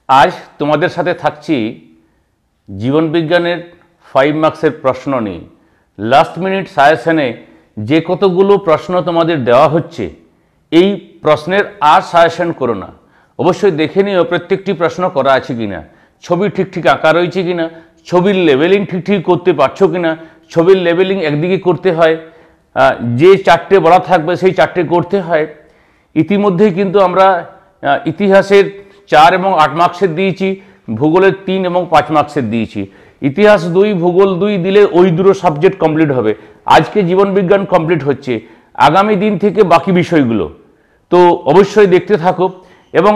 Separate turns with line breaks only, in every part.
আজ তোমাদের সাথে থাকছি জীবনবিজ্ঞানের 5 মার্কসের প্রশ্ন নিয়ে। লাস্ট মিনিট সাজেশনে যে কতগুলো প্রশ্ন তোমাদের দেওয়া হচ্ছে, এই প্রশ্নের আর সাজেশন করো না, অবশ্যই দেখে নিও প্রত্যেকটি প্রশ্ন করা আছে কিনা, ছবি ঠিক ঠিক আঁকা রয়েছে কিনা, ছবির লেবেলিং ঠিক ঠিক করতে পারছো কিনা। ছবির লেবেলিং একদিকে করতে হয়, যে চারটে বলা থাকবে সেই চারটে করতে হয়। ইতিমধ্যেই কিন্তু আমরা ইতিহাসের 4 এবং 8 মার্কসের দিয়েছি, ভূগোলের 3 এবং 5 মার্কসের দিয়েছি। ইতিহাস 2, ভূগোল 2 দিলে ওই দুটো সাবজেক্ট কমপ্লিট হবে। আজকে জীবনবিজ্ঞান কমপ্লিট হচ্ছে, আগামী দিন থেকে বাকি বিষয়গুলো তো অবশ্যই দেখতে থাকো। এবং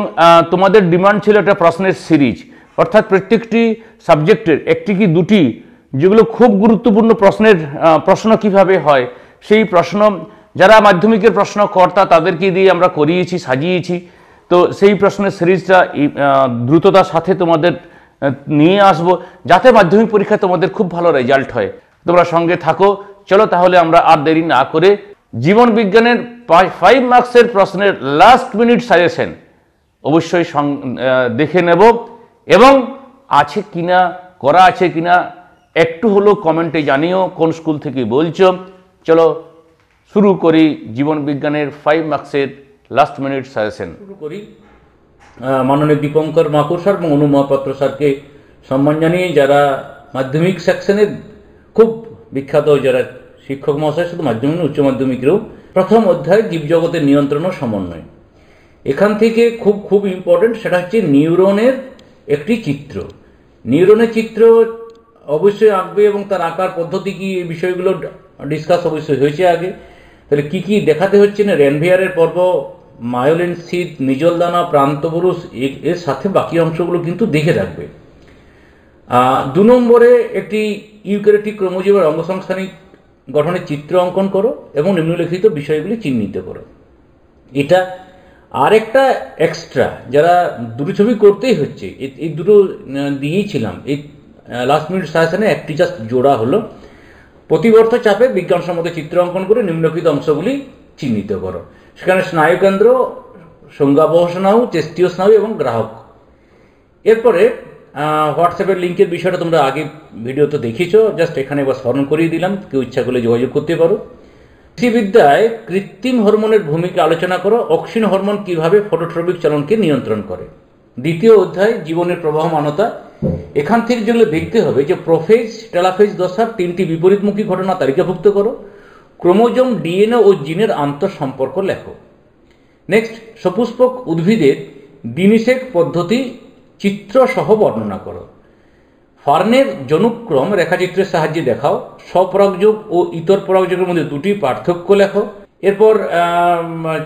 তোমাদের ডিমান্ড ছিল একটা প্রশ্নের সিরিজ, অর্থাৎ প্রত্যেকটি সাবজেক্টের একটি কি দুটি যেগুলো খুব গুরুত্বপূর্ণ প্রশ্ন কিভাবে হয় সেই প্রশ্ন যারা মাধ্যমিকের প্রশ্নকর্তা তাদেরকে দিয়ে আমরা করিয়েছি, সাজিয়েছি। তো সেই প্রশ্নের সিরিজটা দ্রুততার সাথে তোমাদের নিয়ে আসবো, যাতে মাধ্যমিক পরীক্ষায় তোমাদের খুব ভালো রেজাল্ট হয়। তোমরা সঙ্গে থাকো। চলো তাহলে আমরা আর দেরি না করে জীবন বিজ্ঞানের 5 মার্কসের প্রশ্নের লাস্ট মিনিট সাজেশন অবশ্যই দেখে নেব, এবং আছে কিনা, করা আছে কিনা একটু হলো কমেন্টে জানিও কোন স্কুল থেকে বলছো। চলো শুরু করি জীবন বিজ্ঞানের 5 মার্কসের লাস্ট মিনিট সাজেশন। শুরু করি। মাননীয় দীপঙ্কর মাকুর স্যার এবং অনু মহাপাত্র স্যারকে সম্মান জানিয়ে, যারা মাধ্যমিক সেকশনের খুব বিখ্যাত যারা শিক্ষক মহাশয়, শুধু মাধ্যমিক উচ্চ মাধ্যমিকেরও। প্রথম অধ্যায় জীবজগতের নিয়ন্ত্রণ ও সমন্বয়। এখান থেকে খুব ইম্পর্টেন্ট, সেটা হচ্ছে নিউরনের একটি চিত্র। নিউরনের চিত্র অবশ্যই আঁকবে এবং তার আঁকার পদ্ধতি কি, এই বিষয়গুলো ডিসকাস অবশ্যই হয়েছে আগে। তাহলে কি কি দেখাতে হচ্ছে না, রেনভিয়ারের পর্ব, মায়োলিন শীত, নিজলদানা, প্রান্তপুরুষ, এর সাথে বাকি অংশগুলো কিন্তু দেখে রাখবে। 2 নম্বরে একটি ইউক্যারিওটিক ক্রোমোজোমের অঙ্গসংস্থানিক গঠনের চিত্র অঙ্কন করো এবং নিম্নলিখিত বিষয়গুলি চিহ্নিত করো। এটা আরেকটা এক্সট্রা, যারা দুটো ছবি করতেই হচ্ছে, এই দুটো দিয়েছিলাম এই লাস্ট মিনিট সাজেশনে, একটি জাস্ট জোড়া হলো। প্রতিবর্ত চাপে বিজ্ঞানসম্মত চিত্র অঙ্কন করে নিম্নলিখিত অংশগুলি চিহ্নিত করো। সেখানে স্নায়ুকেন্দ্র, সংজ্ঞাবহ স্নায়ু, চেষ্টীয় স্নায়ু এবং গ্রাহক। এরপরে হোয়াটসঅ্যাপের লিঙ্কের বিষয়টা তোমরা আগে ভিডিওতে দেখিয়েছো, জাস্ট এখানে এবার স্মরণ করিয়ে দিলাম, কেউ ইচ্ছা করলে যোগাযোগ করতে পারো। কৃষিবিদ্যায় কৃত্রিম হরমোনের ভূমিকা আলোচনা করো। অক্সিন হরমোন কিভাবে ফটোট্রপিক চলনকে নিয়ন্ত্রণ করে। দ্বিতীয় অধ্যায় জীবনের প্রবাহমানতা। এখান থেকে যেগুলো দেখতে হবে যে প্রোফেজ, টেলাফেজ দশার 3টি বিপরীতমুখী ঘটনা তালিকাভুক্ত করো। ক্রোমোজোম, ডিএনএ ও জিনের আন্তঃসম্পর্ক লেখো। নেক্সট, সপুষ্পক উদ্ভিদের দ্বিনিষেক পদ্ধতি চিত্র সহ বর্ণনা করো। ফার্নের জনুক্রম রেখাচিত্রের সাহায্যে দেখাও। স্বপরাগযোগ ও ইতর পরাগযোগের মধ্যে 2টি পার্থক্য লেখো। এরপর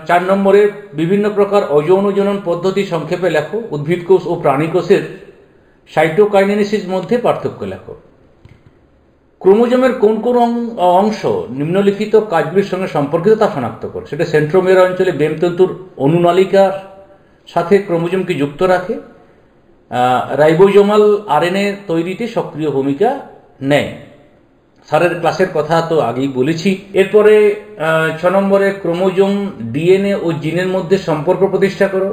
4 নম্বরে বিভিন্ন প্রকার অযৌন জনন পদ্ধতি সংক্ষেপে লেখো। উদ্ভিদ কোষ ও প্রাণী কোষের সাইটোকাইনেসিস মধ্যে পার্থক্য লেখো। ক্রোমোজোমের কোন কোন অংশ নিম্নলিখিত কাজগুলির সঙ্গে সম্পর্কিত তা শনাক্ত করো। সেটা সেন্ট্রোমিয়ার অঞ্চলে বেমতন্তুর অনুনালিকার সাথে ক্রোমোজোমকে যুক্ত রাখে। রাইবোজোমাল আরএনএ তৈরিতে সক্রিয় ভূমিকা নেয়। স্যারের ক্লাসের কথা তো আগেই বলেছি। এরপরে 6 নম্বরে ক্রোমোজোম, ডিএনএ ও জিনের মধ্যে সম্পর্ক প্রতিষ্ঠা করো।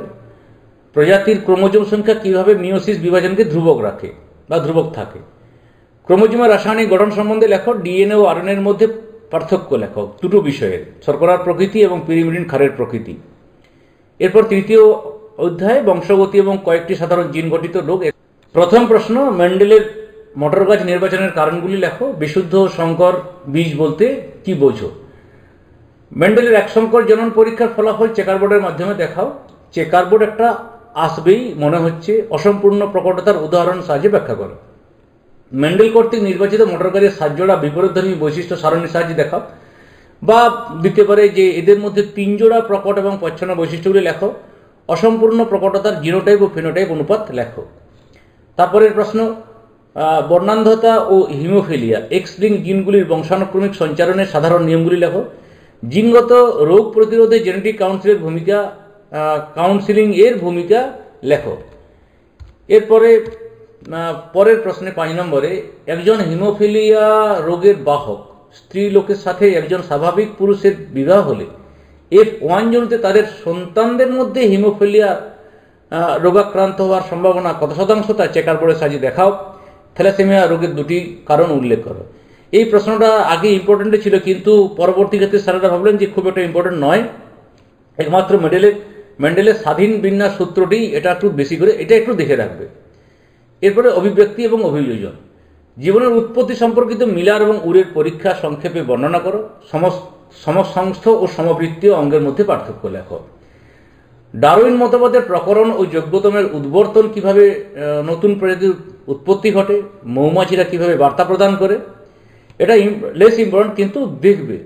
প্রজাতির ক্রোমোজোম সংখ্যা কিভাবে মিওসিস বিভাজনকে ধ্রুবক রাখে বা ধ্রুবক থাকে। ক্রোমোজোমের রাসায়নিক গঠন সম্বন্ধে লেখো। ডিএনএ ও আরএনএর মধ্যে পার্থক্য লেখো, দুটো বিষয়ের, শর্করার প্রকৃতি এবং পিরিমিডিন ক্ষারের প্রকৃতি। এরপর তৃতীয় অধ্যায় বংশগতি এবং কয়েকটি সাধারণ জিন গঠিত রোগ। প্রথম প্রশ্ন, মেন্ডেলের মটর গাছ নির্বাচনের কারণগুলি লেখো। বিশুদ্ধ সংকর বীজ বলতে কি বোঝো। মেন্ডেলের এক সংকর জনন পরীক্ষার ফলাফল চেকারবোর্ডের মাধ্যমে দেখাও। চেকারবোর্ড একটা আসবেই মনে হচ্ছে, অসম্পূর্ণ প্রকটতার উদাহরণ সাহায্যে ব্যাখ্যা করো। মেন্ডেল কর্তৃক নির্বাচিত মটর গাছের 7 জোড়া বিপরীতধর্মী বৈশিষ্ট্য সারণীর সাহায্যে দেখাও। বা দিতে পারে যে এদের মধ্যে 3 জোড়া প্রকট এবং প্রচ্ছন্ন বৈশিষ্ট্যগুলি লেখো। অসম্পূর্ণ প্রকটতার জিনোটাইপ ও ফিনোটাইপ অনুপাত লেখো। তারপরের প্রশ্ন, বর্ণান্ধতা ও হিমোফিলিয়া, এক্স লিঙ্ক জিনগুলির বংশানুক্রমিক সঞ্চারণের সাধারণ নিয়মগুলি লেখো। জিনগত রোগ প্রতিরোধে জেনেটিক কাউন্সিলিং এর ভূমিকা লেখো। এরপরে পরের প্রশ্নে 5 নম্বরে, একজন হিমোফিলিয়া রোগের বাহক স্ত্রী লোকের সাথে একজন স্বাভাবিক পুরুষের বিবাহ হলে F1 জনিতে তাদের সন্তানদের মধ্যে হিমোফিলিয়া
রোগাক্রান্ত হওয়ার সম্ভাবনা কত শতাংশ তা চেকার বোর্ডে সাজিয়ে দেখাও। থ্যালাসেমিয়া রোগের 2টি কারণ উল্লেখ করো। এই প্রশ্নটা আগে ইম্পর্টেন্ট ছিল, কিন্তু পরবর্তী ক্ষেত্রে স্যারেরা ভাবলেন যে খুব একটা ইম্পর্টেন্ট নয়, একমাত্র মেন্ডেলের স্বাধীন বিন্যাস সূত্রটি এটা একটু বেশি করে এটা একটু দেখে রাখবে। এরপরে অভিব্যক্তি এবং অভিযোজন। জীবনের উৎপত্তি সম্পর্কিত মিলার এবং উরের পরীক্ষা সংক্ষেপে বর্ণনা করো। সমসংস্থ ও সমবৃত্তীয় অঙ্গের মধ্যে পার্থক্য লেখো। ডারউইন মতবাদের প্রকরণ ও যোগ্যতমের উদ্বর্তন কিভাবে নতুন প্রজাতির উৎপত্তি ঘটে, মৌমাছিরা কিভাবে বার্তা প্রদান করে, এটা লেস ইম্পর্টেন্ট কিন্তু দেখবে।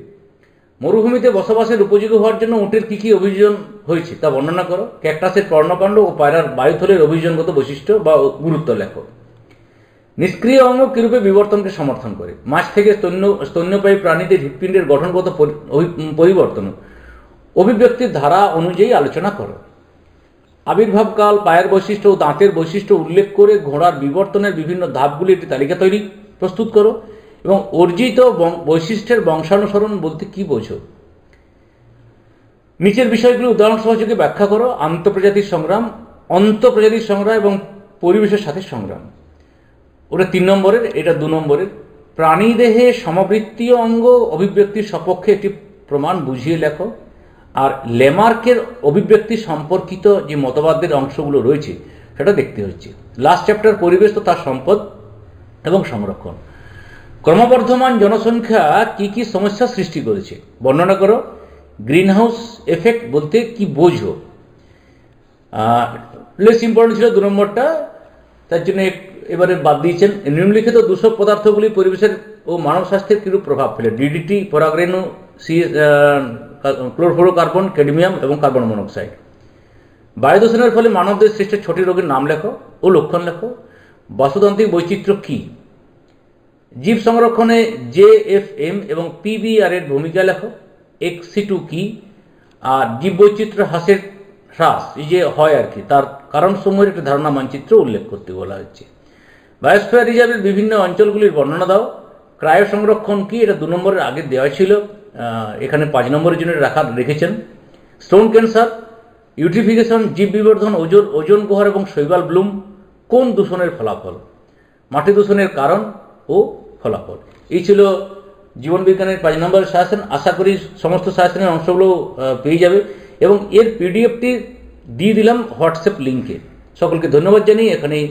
মরুভূমিতে বসবাসের উপযোগী হওয়ার জন্য উটের কী কী অভিযোজন হয়েছে তা বর্ণনা করো। ক্যাকটাসের পর্ণকাণ্ড ও পায়রার বায়ুথলের অভিযোজনগত বৈশিষ্ট্য বা গুরুত্ব লেখো। নিষ্ক্রিয় অঙ্গ কিরূপে বিবর্তনকে সমর্থন করে। মাছ থেকে স্তন্যপায়ী প্রাণীদের হৃৎপিণ্ডের গঠনগত পরিবর্তন অভিব্যক্তির ধারা অনুযায়ী আলোচনা করো। আবির্ভাবকাল, পায়ের বৈশিষ্ট্য ও দাঁতের বৈশিষ্ট্য উল্লেখ করে ঘোড়ার বিবর্তনের বিভিন্ন ধাপগুলি একটি তালিকা প্রস্তুত করো এবং অর্জিত বৈশিষ্ট্যের বংশানুসরণ বলতে কি বোঝো। নিচের বিষয়গুলি উদাহরণ সহযোগে ব্যাখ্যা করো। আন্তঃপ্রজাতির সংগ্রাম এবং পরিবেশের সাথে সংগ্রাম, ওটা 3 নম্বরের, এটা 2 নম্বরের। প্রাণীদেহে সমবৃত্তীয় অঙ্গ অভিব্যক্তির সপক্ষে একটি প্রমাণ বুঝিয়ে লেখো। আর লেমার্কের অভিব্যক্তি সম্পর্কিত যে মতবাদের অংশগুলো রয়েছে সেটা দেখতে হচ্ছে। লাস্ট চ্যাপ্টার পরিবেশ তো তার সম্পদ এবং সংরক্ষণ। ক্রমবর্ধমান জনসংখ্যা কি কি সমস্যা সৃষ্টি করেছে বর্ণনা করো। গ্রিনহাউস এফেক্ট বলতে কি বোঝো। লেস ইম্পর্টেন্ট ছিল 2 নম্বরটা, তার জন্য এবারে বাদ দিয়েছেন। নিম্নলিখিত দূষক পদার্থগুলি পরিবেশের ও মানব স্বাস্থ্যের কিরূপ প্রভাব ফেলে। ডিডিটি, পরাগরেণু, ক্লোরোফ্লোরোকার্বন, ক্যাডমিয়াম এবং কার্বন মনোক্সাইড। বায়ু দূষণের ফলে মানবদের সৃষ্ট 6টি রোগের নাম লেখো ও লক্ষণ লেখো। বাস্তুতান্ত্রিক বৈচিত্র্য কি। জীব সংরক্ষণে JFM এবং PBR এর ভূমিকা লেখো। XC2 কি। আর জীববৈচিত্র্য হ্রাস এই যে হয় আর কি, তার কারণসমূহের একটি ধারণা মানচিত্র উল্লেখ করতে বলা হচ্ছে। বায়োস্ফিয়ার রিজার্ভের বিভিন্ন অঞ্চলগুলির বর্ণনা দাও। ক্রায়ো সংরক্ষণ কি, এটা 2 নম্বরের আগে দেওয়া ছিল, এখানে 5 নম্বরের জন্য রেখেছেন। স্টোন ক্যান্সার, ইউট্রিফিকেশন, জীব বিবর্ধন, ওজোন গুহার এবং শৈবাল ব্লুম কোন দূষণের ফলাফল। মাটি দূষণের কারণ ও ফলাফল। এই ছিল জীবনবিজ্ঞানের 5 নম্বরের সাজেশন। আশা করি সমস্ত সাজেশনের অংশগুলো পেয়ে যাবে এবং এর PDFটি দিয়ে দিলাম হোয়াটসঅ্যাপ লিঙ্কে। সকলকে ধন্যবাদ জানিয়ে এখানেই